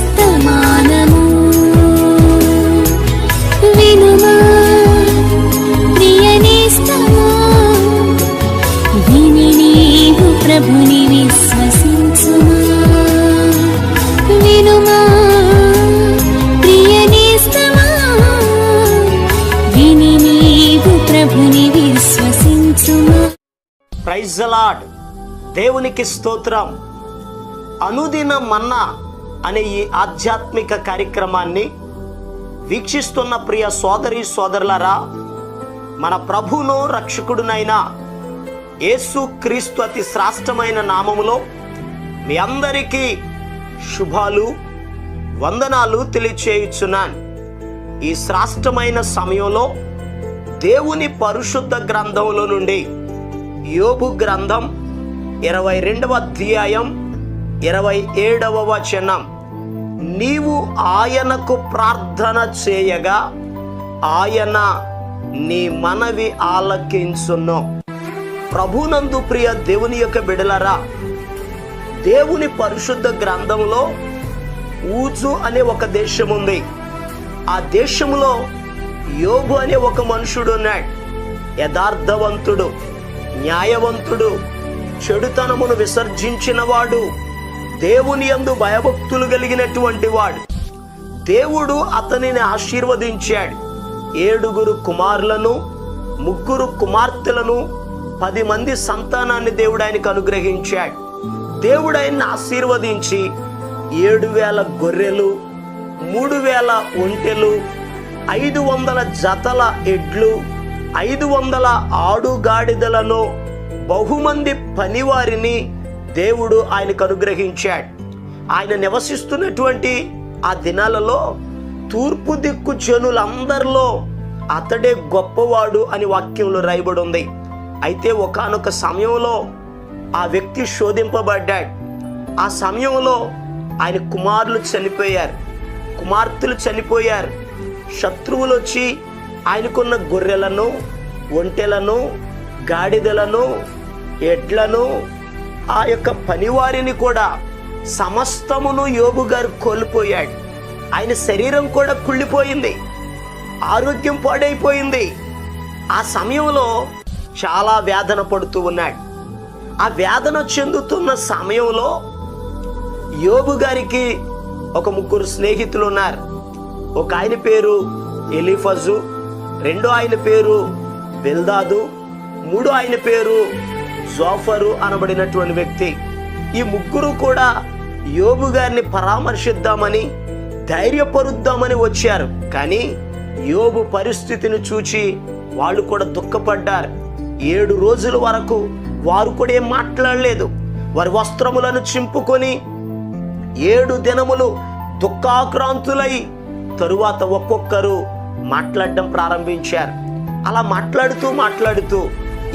వర్తమానము వినుమా ప్రియ నేస్తమా, విని నీవు ప్రభుని విశ్వసించుమా. వినుమా ప్రియ నేస్తమా, విని నీవు ప్రభుని విశ్వసించుమా. Praise the lord. దేవునికి స్తోత్రం. అనుదిన మన్నా అనే ఈ ఆధ్యాత్మిక కార్యక్రమాన్ని వీక్షిస్తున్న ప్రియ సోదరి సోదరులారా, మన ప్రభువును రక్షకుడునైన యేసు క్రీస్తు అతి శ్రేష్టమైన నామములో మీ అందరికీ శుభాలు వందనాలు తెలియచేయుచున్నాను. ఈ శ్రేష్టమైన సమయంలో దేవుని పరిశుద్ధ గ్రంథంలో నుండి యోబు గ్రంథం 22వ అధ్యాయం 27వ వచనం, నీవు ఆయనకు ప్రార్థన చేయగా ఆయన నీ మనవి ఆలకించును. ప్రభునందు ప్రియ దేవుని యొక్క బిడలరా, దేవుని పరిశుద్ధ గ్రంథంలో ఊజు అనే ఒక దేశం ఉంది. ఆ దేశంలో యోబు అనే ఒక మనుషుడు ఉన్నాడు. యథార్థవంతుడు, న్యాయవంతుడు, చెడుతనమును విసర్జించినవాడు, దేవుని యందు భయభక్తులు కలిగినటువంటి వాడు. దేవుడు అతనిని ఆశీర్వదించాడు. 7 కుమారులను 3 కుమార్తెలను 10 మంది సంతానాన్ని దేవుడు ఆయనకు అనుగ్రహించాడు. దేవుడు ఆయన్ని ఆశీర్వదించి 7,000 గొర్రెలు, 3,000 ఒంటెలు, 500 జతల ఎడ్లు, 500 ఆడుగాడిదలను, బహుమంది పనివారిని దేవుడు ఆయనకు అనుగ్రహించాడు. ఆయన నివసిస్తున్నటువంటి ఆ దినాలలో తూర్పు దిక్కు జనులందరిలో అతడే గొప్పవాడు అని వాక్యంలో రాయబడి ఉంది. అయితే ఒకానొక సమయంలో ఆ వ్యక్తి శోధింపబడ్డాడు. ఆ సమయంలో ఆయన కుమారులు చనిపోయారు, కుమార్తెలు చనిపోయారు. శత్రువులు వచ్చి ఆయనకున్న గొర్రెలను, ఒంటెలను, గాడిదలను, ఎడ్లను, ఆ యొక్క పనివారిని కూడా సమస్తమును యోబు గారు కోల్పోయాడు. ఆయన శరీరం కూడా కుళ్ళిపోయింది, ఆరోగ్యం పాడైపోయింది. ఆ సమయంలో చాలా వేదన పడుతూ ఉన్నాడు. ఆ వేదన చెందుతున్న సమయంలో యోబు గారికి ఒక 3 స్నేహితులు ఉన్నారు. ఒక ఆయన పేరు ఎలీఫజు, 2 ఆయన పేరు బిల్దాదు, 3 ఆయన పేరు జోఫరు అనబడినటువంటి వ్యక్తి. ఈ 3 కూడా యోబు గారిని పరామర్శిద్దామని, ధైర్యపరుద్దామని వచ్చారు. కానీ యోబు పరిస్థితిని చూచి వాళ్ళు కూడా దుఃఖపడ్డారు. 7 రోజుల వరకు వారు కూడా ఏం మాట్లాడలేదు. వారి వస్త్రములను చింపుకొని 7 దినములు దుఃఖాక్రాంతులై తరువాత ఒక్కొక్కరు మాట్లాడడం ప్రారంభించారు. అలా మాట్లాడుతూ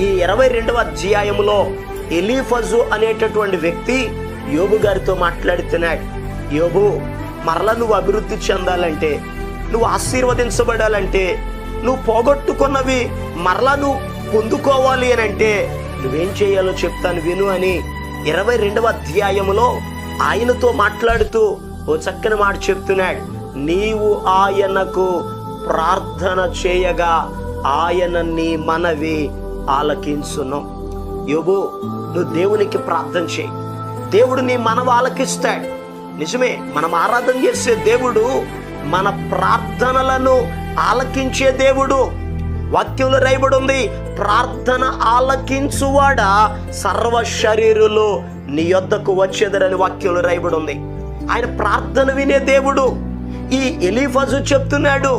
ఈ 22వ అధ్యాయంలో ఎలీఫజు అనేటటువంటి వ్యక్తి యోబు గారితో మాట్లాడుతున్నాడు. యోబు, మరలా నువ్వు అభివృద్ధి చెందాలంటే, నువ్వు ఆశీర్వదించబడాలంటే, నువ్వు పోగొట్టుకున్నవి మరలా నువ్వు పొందుకోవాలి అని అంటే నువ్వేం చేయాలో చెప్తాను విను అని 22వ అధ్యాయంలో ఆయనతో మాట్లాడుతూ ఓ చక్కని మాట చెప్తున్నాడు. నీవు ఆయనకు ప్రార్థన చేయగా ఆయన నీ మనవి ఆలకించును. యోబు, నువ్వు దేవునికి ప్రార్థన చేయి, దేవుడు నీ మనవి ఆలకిస్తాడు. నిజమే, మనం ఆరాధన చేసే దేవుడు మన ప్రార్థనలను ఆలకించే దేవుడు. వాక్యంలో రాయబడి ఉంది, ప్రార్థన ఆలకించువాడా సర్వ శరీరులు నీ యొద్దకు వచ్చేదరని వాక్యంలో రాయబడి ఉంది. ఆయన ప్రార్థన వినే దేవుడు. ఈ ఎలీఫజు చెప్తున్నాడు,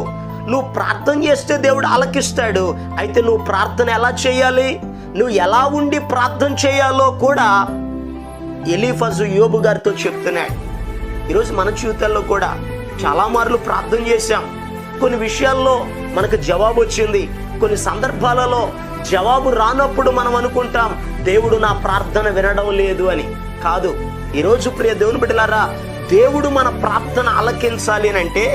నువ్వు ప్రార్థన చేస్తే దేవుడు ఆలకిస్తాడు. అయితే నువ్వు ప్రార్థన ఎలా చేయాలి, నువ్వు ఎలా ఉండి ప్రార్థన చేయాలో కూడా ఎలీఫజు యోబు గారితో చెప్తున్నాడు. ఈరోజు మన జీవితాల్లో కూడా చాలా మార్లు ప్రార్థన చేశాం. కొన్ని విషయాల్లో మనకు జవాబు వచ్చింది, కొన్ని సందర్భాలలో జవాబు రానప్పుడు మనం అనుకుంటాం దేవుడు నా ప్రార్థన వినడం లేదు అని. కాదు, ఈరోజు ప్రియ దేవుని బిడ్డలారా, దేవుడు మన ప్రార్థన ఆలకించాలి అని అంటే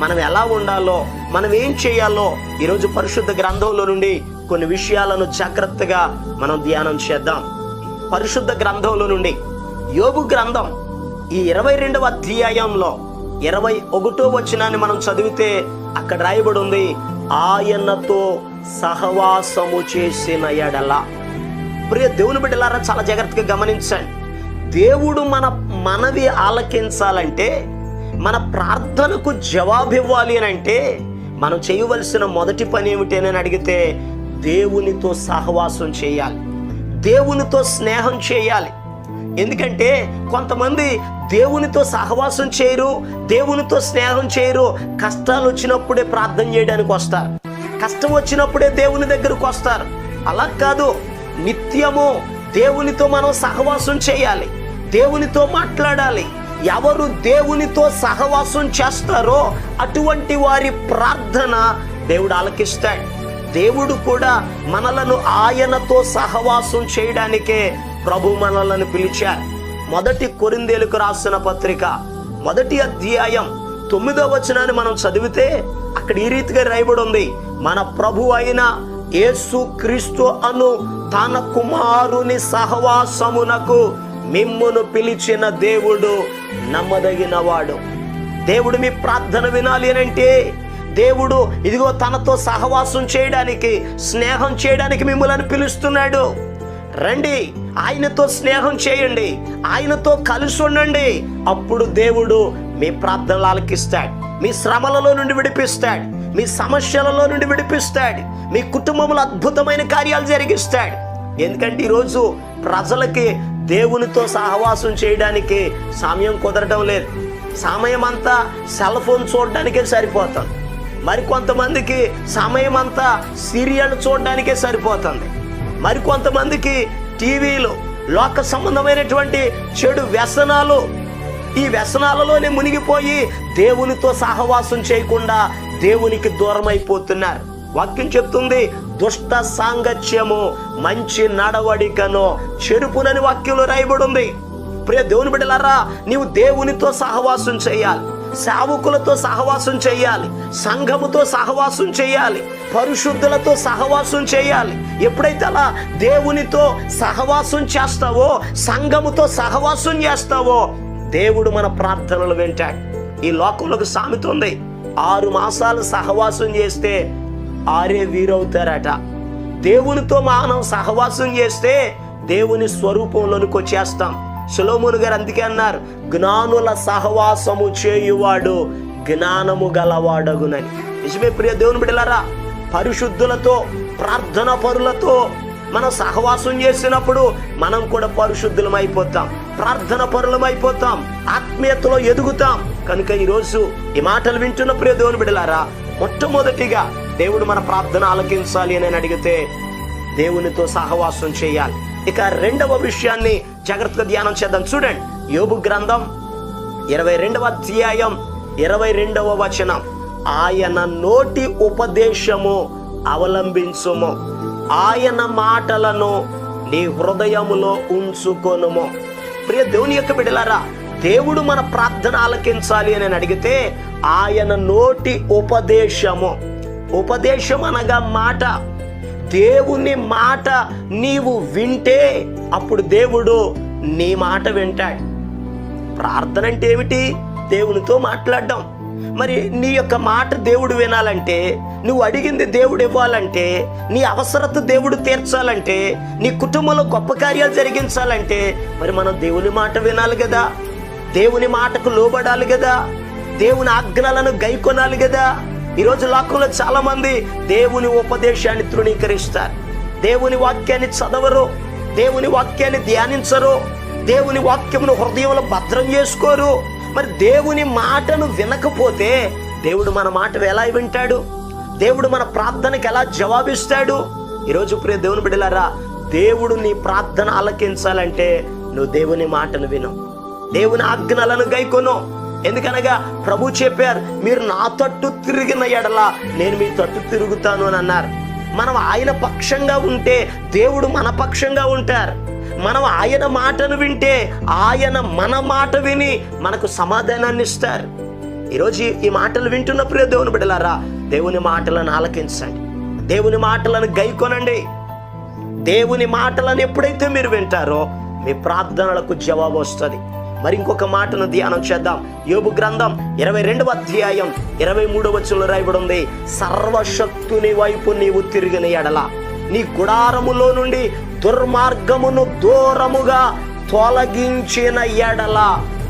మనం ఎలా ఉండాలో, మనం ఏం చేయాలో ఈరోజు పరిశుద్ధ గ్రంథంలో నుండి కొన్ని విషయాలను జాగ్రత్తగా మనం ధ్యానం చేద్దాం. పరిశుద్ధ గ్రంథంలో నుండి యోబు గ్రంథం ఈ 22వ అధ్యాయంలో 21వ వచనాన్ని మనం చదివితే అక్కడ రాయబడి ఉంది, ఆయనతో సహవాసము చేసిన ఎడల. ప్రియ దేవుని బిడ్డలారా, చాలా జాగ్రత్తగా గమనించండి. దేవుడు మన మనవి ఆలకించాలంటే, మన ప్రార్థనకు జవాబు ఇవ్వాలి అని అంటే మనం చేయవలసిన మొదటి పని ఏమిటి అని అడిగితే, దేవునితో సహవాసం చేయాలి, దేవునితో స్నేహం చేయాలి. ఎందుకంటే కొంతమంది దేవునితో సహవాసం చేయరు, దేవునితో స్నేహం చేయరు. కష్టాలు వచ్చినప్పుడే ప్రార్థన చేయడానికి వస్తారు, కష్టం వచ్చినప్పుడే దేవుని దగ్గరకు వస్తారు. అలా కాదు, నిత్యము దేవునితో మనం సహవాసం చేయాలి, దేవునితో మాట్లాడాలి. ఎవరు దేవునితో సహవాసం చేస్తారో అటువంటి వారి ప్రార్థన దేవుడు ఆలకిస్తాడు. దేవుడు కూడా మనలను ఆయనతో సహవాసం చేయడానికే ప్రభు మనలను పిలిచారు. 1 కొరింథీయులకు రాసిన పత్రిక 1వ అధ్యాయం 9వ వచనాన్ని మనం చదివితే అక్కడ ఈ రీతిగా రాయబడి ఉంది, మన ప్రభు అయిన యేసు క్రీస్తు అను తన కుమారుని సహవాసమునకు మిమ్మును పిలిచిన దేవుడు నమ్మదగినవాడు. దేవుడు మీ ప్రార్థన వినాలి అని అంటే, దేవుడు ఇదిగో తనతో సహవాసం చేయడానికి, స్నేహం చేయడానికి మిమ్మల్ని పిలుస్తున్నాడు. రండి, ఆయనతో స్నేహం చేయండి, ఆయనతో కలిసి ఉండండి. అప్పుడు దేవుడు మీ ప్రార్థనలు ఆలకిస్తాడు, మీ శ్రమలలో నుండి విడిపిస్తాడు, మీ సమస్యలలో నుండి విడిపిస్తాడు, మీ కుటుంబంలో అద్భుతమైన కార్యాలు జరిగిస్తాడు. ఎందుకంటే ఈరోజు ప్రజలకి దేవునితో సహవాసం చేయడానికి సమయం కుదరడం లేదు. సమయం అంతా సెల్ ఫోన్ చూడడానికే సరిపోతుంది. మరికొంతమందికి సమయం అంతా సీరియల్ చూడడానికే సరిపోతుంది. మరికొంతమందికి టీవీలు, లోక సంబంధమైనటువంటి చెడు వ్యసనాలు, ఈ వ్యసనాలలోనే మునిగిపోయి దేవునితో సహవాసం చేయకుండా దేవునికి దూరం అయిపోతున్నారు. వాక్యం చెప్తుంది, దుష్ట సాంగత్యము మంచి నడవడికను చెరుపునని వాక్యంలో రాయబడి ఉంది. ప్రియ దేవుని బిడ్డలారా, నీవు దేవునితో సహవాసం చేయాలి, సేవకులతో సహవాసం చేయాలి, సంఘముతో సహవాసం చేయాలి, పరిశుద్ధులతో సహవాసం చేయాలి. ఎప్పుడైతే అలా దేవునితో సహవాసం చేస్తావో, సంఘముతో సహవాసం చేస్తావో, దేవుడు మన ప్రార్థనలు వింటాడు. ఈ లోకంలోకి సామెత ఉంది, 6 మాసాలు సహవాసం చేస్తే 6 వీరవుతారట. దేవునితో మనం సహవాసం చేస్తే దేవుని స్వరూపంలోనికి వచ్చేస్తాం. సొలొమోను గారు అందుకే అన్నారు, జ్ఞానుల సహవాసము చేయువాడు జ్ఞానము గలవాడగునని. నిజమే ప్రియ దేవుని బిడ్డలారా, పరిశుద్ధులతో, ప్రార్థన పరులతో మనం సహవాసం చేసినప్పుడు మనం కూడా పరిశుద్ధులం అయిపోతాం, ప్రార్థన పరులం అయిపోతాం, ఆత్మీయతలో ఎదుగుతాం. కనుక ఈరోజు ఈ మాటలు వింటున్న ప్రియ దేవుని బిడ్డలారా, మొట్టమొదటిగా దేవుడు మన ప్రార్థన ఆలకించాలి అని అడిగితే దేవునితో సహవాసం చేయాలి. ఇక రెండవ విషయాన్ని జాగ్రత్తగా ధ్యానం చేద్దాం. చూడండి, యోబు గ్రంథం 22వ అధ్యాయం 22వ వచనం, ఆయన నోటి ఉపదేశము అవలంబించుము, ఆయన మాటలను నీ హృదయములో ఉంచుకొనుము. ప్రియ దేవుని యొక్క బిడ్డలారా, దేవుడు మన ప్రార్థన ఆలకించాలి అని అడిగితే ఆయన నోటి ఉపదేశము, ఉపదేశం అనగా మాట, దేవుని మాట నీవు వింటే అప్పుడు దేవుడు నీ మాట వింటాడు. ప్రార్థన అంటే ఏమిటి? దేవునితో మాట్లాడడం. మరి నీ యొక్క మాట దేవుడు వినాలంటే, నువ్వు అడిగింది దేవుడు ఇవ్వాలంటే, నీ అవసరత దేవుడు తీర్చాలంటే, నీ కుటుంబంలో గొప్ప కార్యాలు జరిగించాలంటే మరి మనం దేవుని మాట వినాలి కదా, దేవుని మాటకు లోబడాలి కదా, దేవుని ఆజ్ఞలను గైకొనాలి కదా. ఈరోజు లోకంలో చాలా మంది దేవుని ఉపదేశాన్ని తృణీకరిస్తారు, దేవుని వాక్యాన్ని చదవరు, దేవుని వాక్యాన్ని ధ్యానించరు, దేవుని వాక్యమును హృదయంలో భద్రం చేసుకోరు. మరి దేవుని మాటను వినకపోతే దేవుడు మన మాట ఎలా వింటాడు? దేవుడు మన ప్రార్థనకి ఎలా జవాబిస్తాడు? ఈరోజు ప్రియ దేవుని బిడ్డలారా, దేవుడు నీ ప్రార్థన ఆలకించాలంటే నువ్వు దేవుని మాటను విను, దేవుని ఆజ్ఞలను గైకొను. ఎందుకనగా ప్రభు చెప్పారు, మీరు నా తట్టు తిరిగిన ఎడల నేను మీ తట్టు తిరుగుతాను అని అన్నారు. మనం ఆయన పక్షంగా ఉంటే దేవుడు మన పక్షంగా ఉంటారు. మనం ఆయన మాటను వింటే ఆయన మన మాట విని మనకు సమాధానాన్ని ఇస్తారు. ఈరోజు ఈ మాటలు వింటున్న ప్రియ దేవుని బిడ్డలారా, దేవుని మాటలను ఆలకించండి, దేవుని మాటలను గైకొనండి. దేవుని మాటలను ఎప్పుడైతే మీరు వింటారో మీ ప్రార్థనలకు జవాబు వస్తుంది, మరి ఇంకొక మాటను ధ్యానం చేద్దాం. యోబు గ్రంథం 22వ అధ్యాయం 23వ వచనంలో రాయబడి ఉంది, సర్వశక్తుని వైపు నీవు తిరిగిన ఎడల నీ గుడారములో నుండి దుర్మార్గమును దూరముగా తొలగించిన ఎడల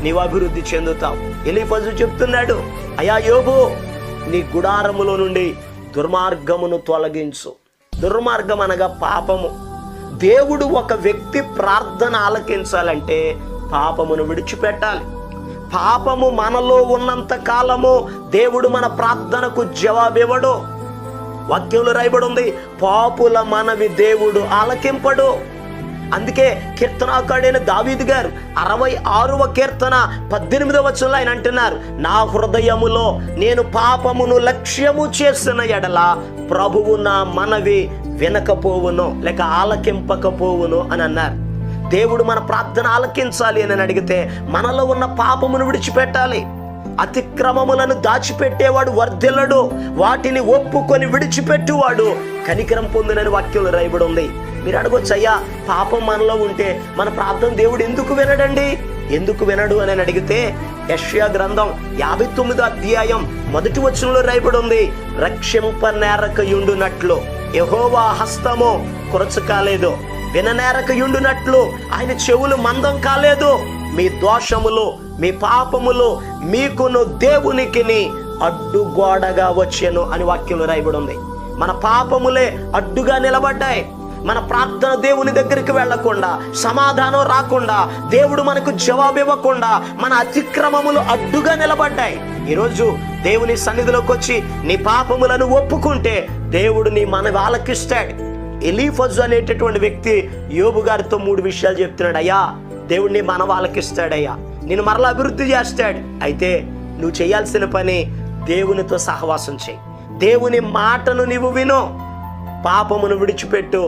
నీవు అభివృద్ధి చెందుతావు. ఎలీఫజు చెప్తున్నాడు, అయ్యా యోబు, నీ గుడారములో నుండి దుర్మార్గమును తొలగించు. దుర్మార్గం అనగా పాపము. దేవుడు ఒక వ్యక్తి ప్రార్థన ఆలకించాలంటే పాపమును విడిచిపెట్టాలి. పాపము మనలో ఉన్నంత కాలము దేవుడు మన ప్రార్థనకు జవాబివ్వడు. వాక్యంలో రాయబడి ఉంది, పాపుల మనవి దేవుడు ఆలకింపడు. అందుకే కీర్తనాకారుడైన దావీదు గారు 66వ కీర్తన 18వ వచనంలో ఆయన అంటున్నారు, నా హృదయములో నేను పాపమును లక్ష్యము చేసిన ఎడల ప్రభువు నా మనవి వినకపోవును లేక ఆలకింపకపోవును అని అన్నారు. దేవుడు మన ప్రార్థన ఆలకించాలి అని అడిగితే మనలో ఉన్న పాపమును విడిచిపెట్టాలి. అతిక్రమములను దాచిపెట్టేవాడు వర్ధిల్లడు, వాటిని ఒప్పుకొని విడిచిపెట్టువాడు కనికరం పొందునని వాక్యంలో రాయబడి ఉంది. మీరు అడగొచ్చు, అయ్యా పాపం మనలో ఉంటే మన ప్రార్థన దేవుడు ఎందుకు వినడండి, ఎందుకు వినడు అని అడిగితే యెషయా గ్రంథం 59వ అధ్యాయం 1వ వచనంలో రాయబడి ఉంది, రక్షింపనేరకయుండునట్లు యెహోవా హస్తము కొరచు కాలేదు, విననేరకయుండునట్లు ఆయన చెవులు మందం కాలేదు. మీ దోషములు మీ పాపములు మీకును దేవునికిని అడ్డుగోడగా వచ్చెను అని వాక్యంలో రాయబడి ఉంది. మన పాపములే అడ్డుగా నిలబడ్డాయి. మన ప్రార్థన దేవుని దగ్గరికి వెళ్లకుండా, సమాధానం రాకుండా, దేవుడు మనకు జవాబు ఇవ్వకుండా మన అతిక్రమములు అడ్డుగా నిలబడ్డాయి. ఈరోజు దేవుని సన్నిధిలోకి వచ్చి నీ పాపములను ఒప్పుకుంటే దేవుడు నీ మనవి ఆలకిస్తాడు. ఎలీఫజు అనేటటువంటి వ్యక్తి యోబు గారితో 3 విషయాలు చెప్తున్నాడు. అయ్యా దేవుడు నీ మనవి ఆలకిస్తాడయ్యా, నేను మరలా అభివృద్ధి చేస్తాడు. అయితే నువ్వు చేయాల్సిన పని దేవునితో సహవాసం చేయి. దేవుని మాటను నీవు విను, పాపమును విడిచిపెట్టు.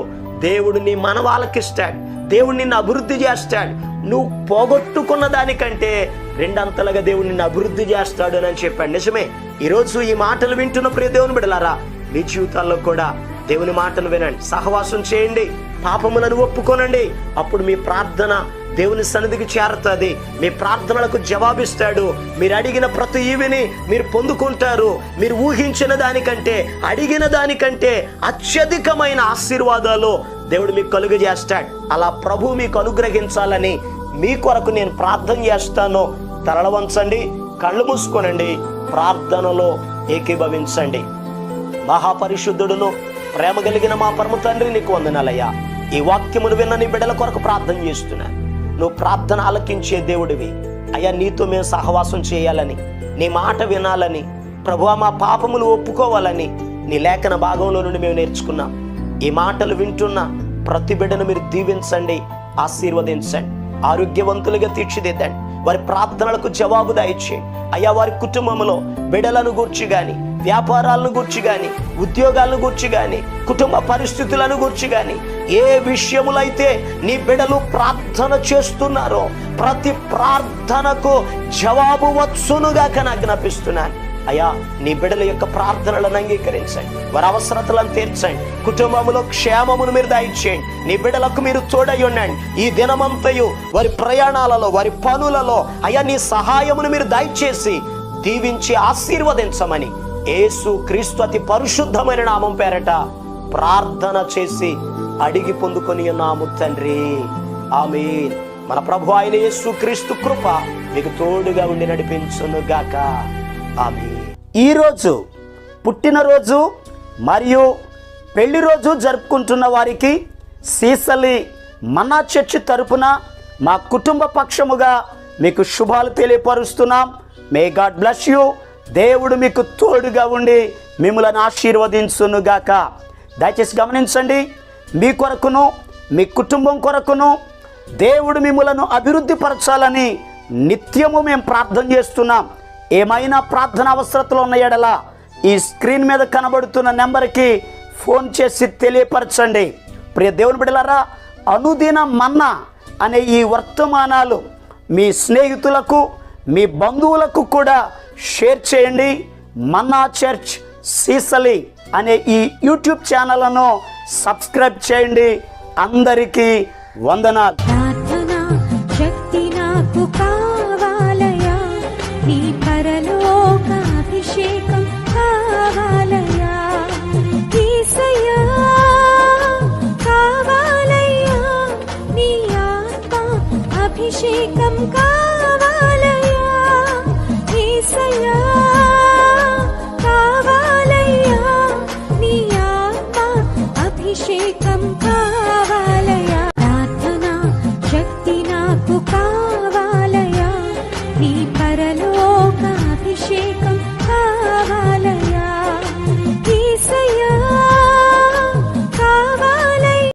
దేవుడు నీ మనవి ఆలకిస్తాడు, దేవుడు నిన్ను అభివృద్ధి చేస్తాడు. నువ్వు పోగొట్టుకున్న దానికంటే 2 అంతలుగా దేవుడు నిన్ను అభివృద్ధి చేస్తాడు అని చెప్పాడు. నిజమే. ఈరోజు ఈ మాటలు వింటున్న ప్రియ దేవుని బిడ్డలారా, మీ జీవితాల్లో కూడా దేవుని మాటలు వినండి, సహవాసం చేయండి, పాపములను ఒప్పుకోనండి. అప్పుడు మీ ప్రార్థన దేవుని సన్నిధికి చేరుతుంది. మీ ప్రార్థనలకు జవాబిస్తాడు. మీరు అడిగిన ప్రతి ఈవిని మీరు పొందుకుంటారు. మీరు ఊహించిన దానికంటే, అడిగిన దానికంటే అత్యధికమైన ఆశీర్వాదాలు దేవుడు మీకు కలుగజేస్తాడు. అలా ప్రభు మీకు అనుగ్రహించాలని మీ కొరకు నేను ప్రార్థన చేస్తాను. తలల వంచండి, కళ్ళు మూసుకోనండి, ప్రార్థనలో ఏకీభవించండి. మహాపరిశుద్ధుడును ప్రేమ కలిగిన మా పరమ తండ్రి, నీకు వందనాలయ్యా. ఈ వాక్యమును విన్న నీ బిడ్డల కొరకు ప్రార్థన చేస్తున్నాను. నువ్వు ప్రార్థన ఆలకించే దేవుడివి అయ్యా. నీతో మేము సహవాసం చేయాలని, నీ మాట వినాలని, ప్రభువా మా పాపములు ఒప్పుకోవాలని నీ లేఖన భాగంలో నుండి మేము నేర్చుకున్నాం. ఈ మాటలు వింటున్న ప్రతి బిడ్డను మీరు దీవించండి, ఆశీర్వదించండి, ఆరోగ్యవంతులుగా తీర్చిదిద్దండి. వారి ప్రార్థనలకు జవాబు దయచేయండి అయ్యా. వారి కుటుంబంలో బిడ్డలను గూర్చి కానీ, వ్యాపారాలను గూర్చి కానీ, ఉద్యోగాలను గూర్చి కానీ, కుటుంబ పరిస్థితులను గూర్చి కానీ, ఏ విషయములైతే నీ బిడ్డలు ప్రార్థన చేస్తున్నారో ప్రతి ప్రార్థనకు జవాబు వచ్చునుగా ఆజ్ఞాపిస్తున్నాను అయ్యా. నీ బిడ్డల యొక్క ప్రార్థనలను అంగీకరించండి, వారి అవసరతలను తీర్చండి, కుటుంబంలో క్షేమమును మీరు దయచేయండి. నీ బిడ్డలకు మీరు తోడై ఉండండి. ఈ దినమంతయు వారి ప్రయాణాలలో, వారి పనులలో అయ్యా నీ సహాయమును మీరు దయచేసి దీవించి ఆశీర్వదించమని యేసు క్రీస్తు అతి పరిశుద్ధమైన నామం పేరట ప్రార్థన చేసి అడిగి పొందుకొని ఉన్నాము తండ్రి, ఆమేన్. మన ప్రభు అయిన యేసు క్రీస్తు కృప మీకు తోడుగా ఉండి నడిపించును గాక, ఆమేన్. ఈరోజు పుట్టినరోజు మరియు పెళ్లి రోజు జరుపుకుంటున్న వారికి సీసలి మన్నా చర్చి తరపున మా కుటుంబ పక్షముగా మీకు శుభాలు తెలియపరుస్తున్నాం. May God bless you. దేవుడు మీకు తోడుగా ఉండి మిమ్మల్ని ఆశీర్వదించును గాక. దయచేసి గమనించండి, మీ కొరకును మీ కుటుంబం కొరకును దేవుడు మిమ్మలను అభివృద్ధి పరచాలని నిత్యము మేము ప్రార్థన చేస్తున్నాం. ఏమైనా ప్రార్థన అవసరతలు ఉన్న యెడల ఈ స్క్రీన్ మీద కనబడుతున్న నెంబర్కి ఫోన్ చేసి తెలియపరచండి. ప్రియ దేవుని బిడ్డలారా, అనుదిన మన్నా అనే ఈ వర్తమానాలు మీ స్నేహితులకు, మీ బంధువులకు కూడా షేర్ చేయండి. మన్నా చర్చ్ సీసలి అనే ఈ యూట్యూబ్ ఛానల్ను సబ్స్క్రైబ్ చేయండి. అందరికీ వందనాలు. ప్రార్థనా శక్తి నాకు అభిషేకం కావాలయ్యా యేసయ్యా కావాలయ్యా నీ ఆత్మ అభిషేకం కావాలయ్యా